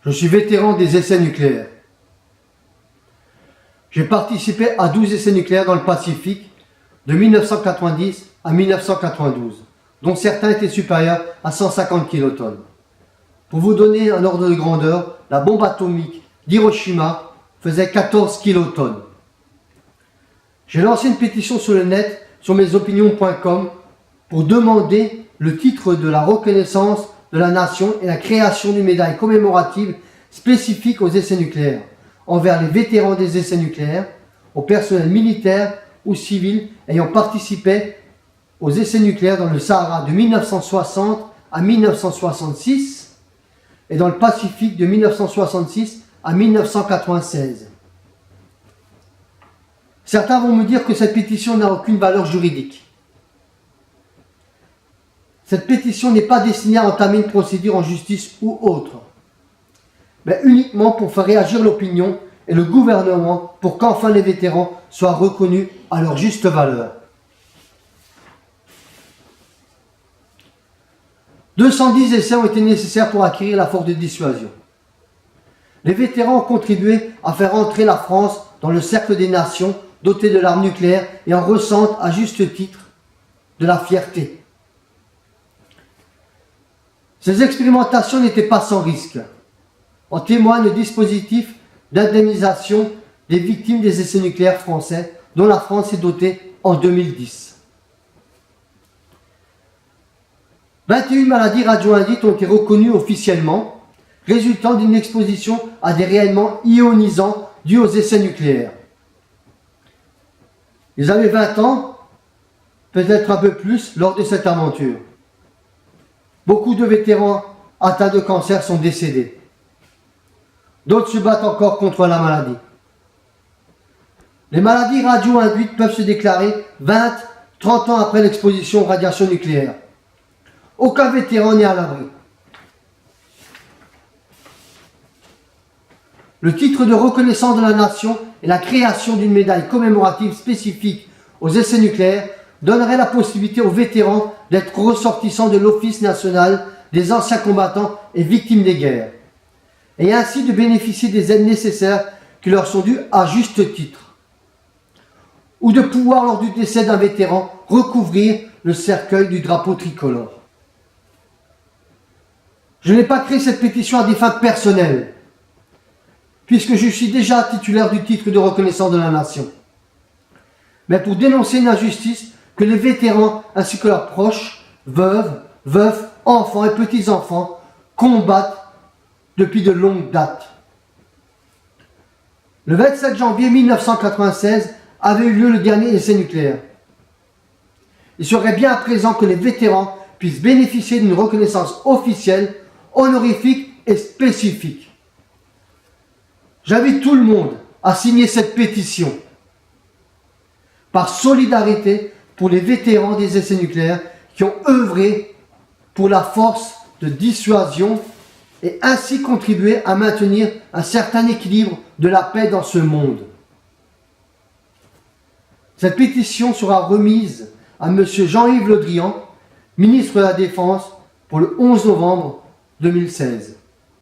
Je suis vétéran des essais nucléaires. J'ai participé à 12 essais nucléaires dans le Pacifique de 1990 à 1992, dont certains étaient supérieurs à 150 kilotonnes. Pour vous donner un ordre de grandeur, la bombe atomique d'Hiroshima faisait 14 kilotonnes. J'ai lancé une pétition sur le net, sur mesopinions.com, pour demander le titre de la reconnaissance de la nation et la création d'une médaille commémorative spécifique aux essais nucléaires, envers les vétérans des essais nucléaires, au personnel militaire ou civil ayant participé aux essais nucléaires dans le Sahara de 1960 à 1966 et dans le Pacifique de 1966 à 1996. Certains vont me dire que cette pétition n'a aucune valeur juridique. Cette pétition n'est pas destinée à entamer une procédure en justice ou autre, mais uniquement pour faire réagir l'opinion et le gouvernement pour qu'enfin les vétérans soient reconnus à leur juste valeur. 210 essais ont été nécessaires pour acquérir la force de dissuasion. Les vétérans ont contribué à faire entrer la France dans le cercle des nations dotées de l'arme nucléaire et en ressentent à juste titre de la fierté. Ces expérimentations n'étaient pas sans risque. En témoigne le dispositif d'indemnisation des victimes des essais nucléaires français dont la France s'est dotée en 2010. 21 maladies radioinduites ont été reconnues officiellement, résultant d'une exposition à des rayonnements ionisants dus aux essais nucléaires. Ils avaient 20 ans, peut-être un peu plus, lors de cette aventure. Beaucoup de vétérans atteints de cancer sont décédés. D'autres se battent encore contre la maladie. Les maladies radio-induites peuvent se déclarer 20-30 ans après l'exposition aux radiations nucléaires. Aucun vétéran n'est à l'abri. Le titre de reconnaissance de la nation et la création d'une médaille commémorative spécifique aux essais nucléaires donnerait la possibilité aux vétérans d'être ressortissants de l'Office national des anciens combattants et victimes des guerres, et ainsi de bénéficier des aides nécessaires qui leur sont dues à juste titre, ou de pouvoir, lors du décès d'un vétéran, recouvrir le cercueil du drapeau tricolore. Je n'ai pas créé cette pétition à des fins personnelles, puisque je suis déjà titulaire du titre de reconnaissance de la nation, mais pour dénoncer une injustice que les vétérans ainsi que leurs proches, veuves, veufs, enfants et petits-enfants combattent depuis de longues dates. Le 27 janvier 1996 avait eu lieu le dernier essai nucléaire. Il serait bien à présent que les vétérans puissent bénéficier d'une reconnaissance officielle, honorifique et spécifique. J'invite tout le monde à signer cette pétition par solidarité pour les vétérans des essais nucléaires qui ont œuvré pour la force de dissuasion et ainsi contribué à maintenir un certain équilibre de la paix dans ce monde. Cette pétition sera remise à M. Jean-Yves Le Drian, ministre de la Défense, pour le 11 novembre 2016.